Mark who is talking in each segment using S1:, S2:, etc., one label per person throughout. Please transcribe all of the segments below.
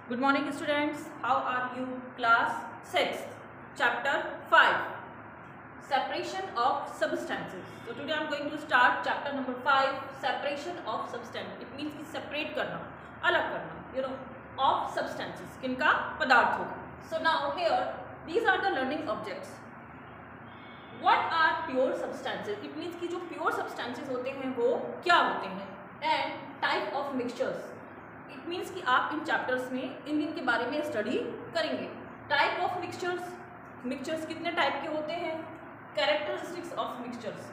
S1: Good morning students, how are you? Class 6, chapter 5, separation of substances. So today I am going to start chapter number 5, separation of substance. It means कि separate करना, अलग करना, of substances, किनका पदार्थों का. So now here, these are the learning objects. What are pure substances? It means कि जो pure substances होते हैं वो क्या होते हैं? And type of mixtures. It means कि आप इन चैप्टर्स में इन के बारे में स्टडी करेंगे. टाइप ऑफ मिक्सचर्स कितने टाइप के होते हैं, कैरेक्टरिस्टिक्स ऑफ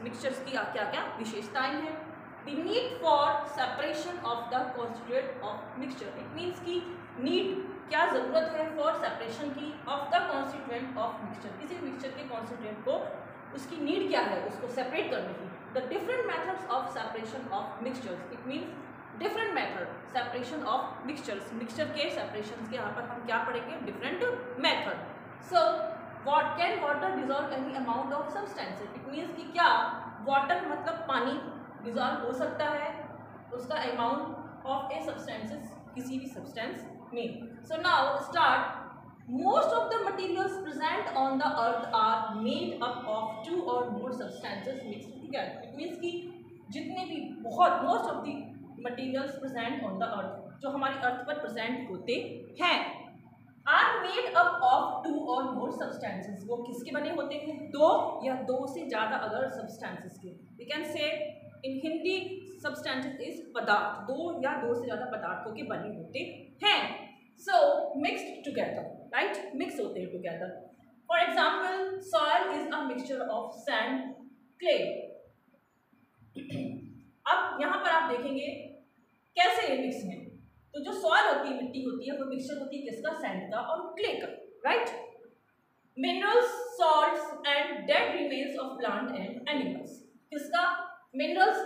S1: मिक्सचर्स की क्या क्या विशेषताएं हैं, the need for separation of the constituent of mixture. It means की नीड क्या ज़रूरत है फॉर सेपरेशन की of the constituent of mixture. किसी मिक्सचर के कॉन्स्टिट्यूएंट को उसकी नीड क्या है उसको सेपरेट करने की. The different methods of separation of mixtures. It means different method separation of mixtures. Mixture के सेपरेशन के यहाँ पर हम क्या पढ़ेंगे, different method. So what can water dissolve any amount of substances. It means कि क्या वाटर मतलब पानी डिजॉल्व हो सकता है उसका अमाउंट ऑफ ए सब्सटेंसेस किसी भी सब्सटेंस में. So now start. Most of the materials present on the earth are made up of two or more substances mixed together. It means कि जितने भी बहुत most of the materials present on the earth, जो हमारी अर्थ पर present होते हैं, are made up of two or more substances. वो किसके बने होते हैं, दो या दो से ज़्यादा अदर substances के. We can say in Hindi substances is पदार्थ, दो या दो से ज़्यादा पदार्थों के बने होते हैं. So mixed together, right? Mix होते हैं together. For example, soil is a mixture of sand, clay. अब यहाँ पर आप देखेंगे कैसे ये मिक्स है. तो जो सॉइल होती है, मिट्टी होती है, वो मिक्सचर होती है किसका, सैंड का और क्ले का, right. Minerals, salts and dead remains of plant and animals. किसका, minerals,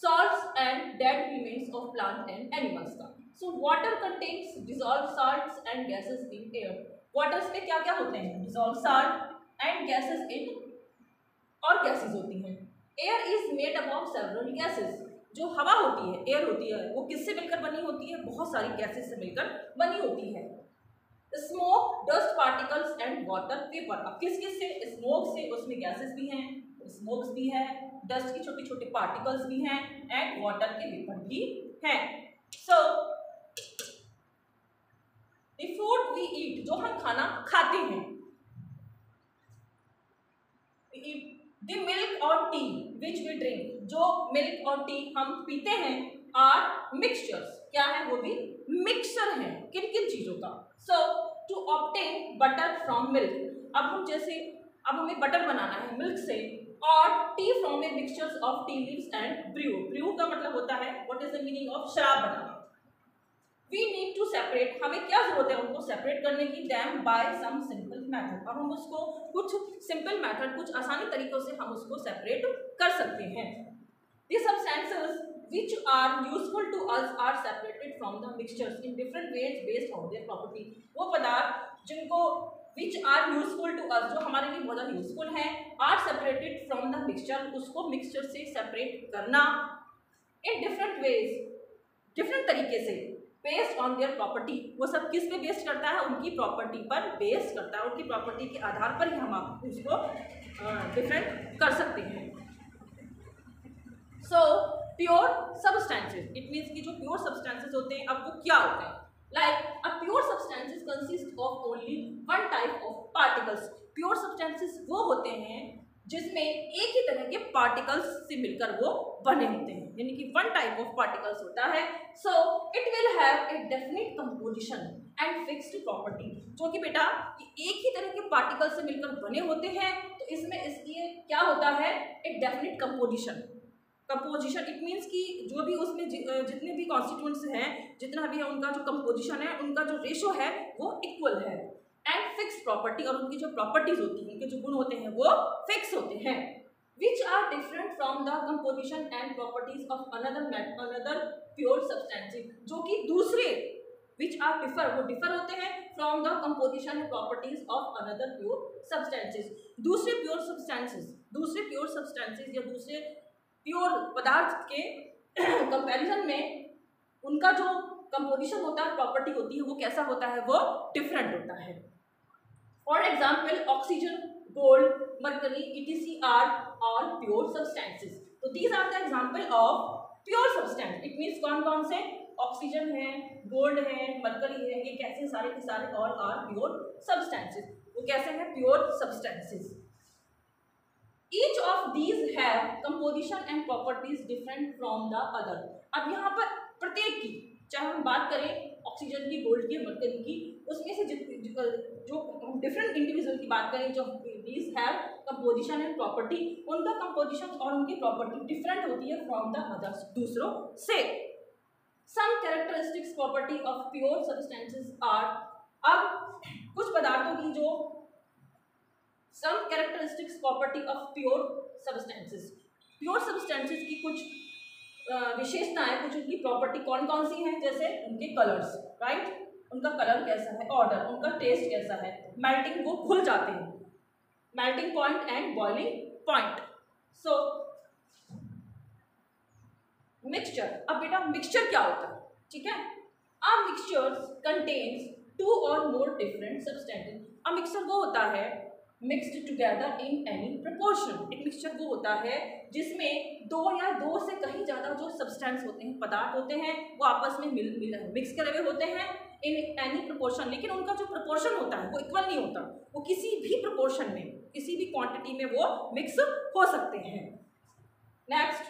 S1: salts and dead remains of plant and animals का. So water contains dissolve salts and gases in air. Waters में क्या क्या होते हैं, dissolve salt and gases in, और gases होती हैं. Air is made up of several gases. जो हवा होती है, एयर होती है, वो किससे मिलकर बनी होती है, बहुत सारी गैसेस से मिलकर बनी होती है. Smoke, dust particles and water vapour. अब किस किस से, स्मोक से, उसमें गैसेस भी हैं, स्मोक्स भी है, डस्ट की छोटे छोटे पार्टिकल्स भी हैं एंड वाटर के वेपर भी हैं. So the food we eat, जो हम खाना खाते हैं, द मिल्क और टी विच वी ड्रिंक, जो मिल्क और टी हम पीते हैं, आर मिक्सचर्स. क्या है, वो भी मिक्सचर है किन किन चीजों का. So to obtain butter from milk. अब हमें बटर बनाना है मिल्क से, और tea from a mixtures of tea leaves and brew का मतलब होता है, what is the meaning of शराब बनाना. वी नीड टू सेपरेट, हमें क्या जरूरत है उनको सेपरेट करने की, them by some simple method. अब हम उसको कुछ सिंपल मेथड, कुछ आसानी तरीकों से हम उसको सेपरेट कर सकते हैं. दी substances which are useful to us are separated from the mixtures in different ways based on their property. वो पदार्थ जिनको which are useful to us, जो हमारे लिए बहुत ज़्यादा यूजफुल हैं, are separated from the mixture, उसको मिक्सचर से सेपरेट करना in different ways, डिफरेंट तरीके से, बेस्ड ऑन देयर प्रॉपर्टी. वो सब किस पे बेस्ड करता है, उनकी प्रॉपर्टी पर बेस्ड करता है. उनकी प्रॉपर्टी के आधार पर ही हम उसको डिफरेंट कर सकते हैं. So pure substances, it means कि जो प्योर सब्सटेंसेस होते हैं, अब वो क्या होते हैं, like a pure substances consist of only one type of particles. Pure substances वो होते हैं जिसमें एक ही तरह के पार्टिकल्स से मिलकर वो बने होते हैं, यानी कि वन टाइप ऑफ पार्टिकल्स होता है. So it will have a definite composition and fixed property. जो कि बेटा एक ही तरह के पार्टिकल्स से मिलकर बने होते हैं, तो इसमें इसलिए क्या होता है, एक डेफिनेट कंपोजिशन. इट मीन्स कि जो भी उसमें जितने भी कॉन्स्टिट्यूएंट्स हैं, जितना भी है, उनका जो कंपोजिशन है, उनका जो रेशो है, वो इक्वल है. एंड फिक्स प्रॉपर्टी, और उनकी जो प्रॉपर्टीज होती हैं, उनके जो गुण होते हैं, वो फिक्स होते हैं. Which are different from the composition and properties of another pure substances. जो कि दूसरे विच आर डिफर, वो डिफर होते हैं from the composition and properties of another pure substances. दूसरे प्योर सब्सटेंसेस या दूसरे प्योर पदार्थ के कंपैरिजन में उनका जो कंपोजिशन होता है, प्रॉपर्टी होती है, वो कैसा होता है, वो डिफरेंट होता है। For example oxygen, gold, mercury, etc are all pure substances. तो these are the example of pure substance. It means कौन कौन से, ऑक्सीजन है, गोल्ड है, मरकरी है, ये कैसे सारे के सारे ऑल आर प्योर सब्सटेंसेस। वो कैसे हैं, pure substances. Each of these have composition and properties different from the other। अब यहाँ पर प्रत्येक की, चाहे हम बात करें ऑक्सीजन की, गोल्ड की, मरकरी की, उसमें से जो डिफरेंट इंडिविजुअल की बात करें, जो these have composition and property, उनका composition और उनकी प्रॉपर्टी डिफरेंट होती है फ्रॉम द अदर्स, दूसरों से। Some characteristics property of pure substances are, अब कुछ पदार्थों की जो Some characteristics property of pure substances, pure substances की कुछ विशेषताएं, कुछ उनकी प्रॉपर्टी कौन कौन सी हैं, जैसे उनके कलर्स, राइट, उनका कलर कैसा है, ऑर्डर, उनका टेस्ट कैसा है, मेल्टिंग, वो खुल जाते हैं, melting point and boiling point. So mixture, अब बेटा मिक्सचर क्या होता है, ठीक है। अ मिक्सचर कंटेन्स 2 और more different substances. A mixture वो होता है mixed together in any proportion. एक मिक्सचर वो होता है जिसमें 2 या 2 से कहीं ज़्यादा जो सब्सटेंस होते हैं, पदार्थ होते हैं, वो आपस में मिक्स करे हुए होते हैं इन एनी प्रपोर्शन। लेकिन उनका जो प्रपोर्शन होता है वो इक्वल नहीं होता, वो किसी भी प्रपोर्शन में, किसी भी क्वांटिटी में वो मिक्स हो सकते हैं। नेक्स्ट,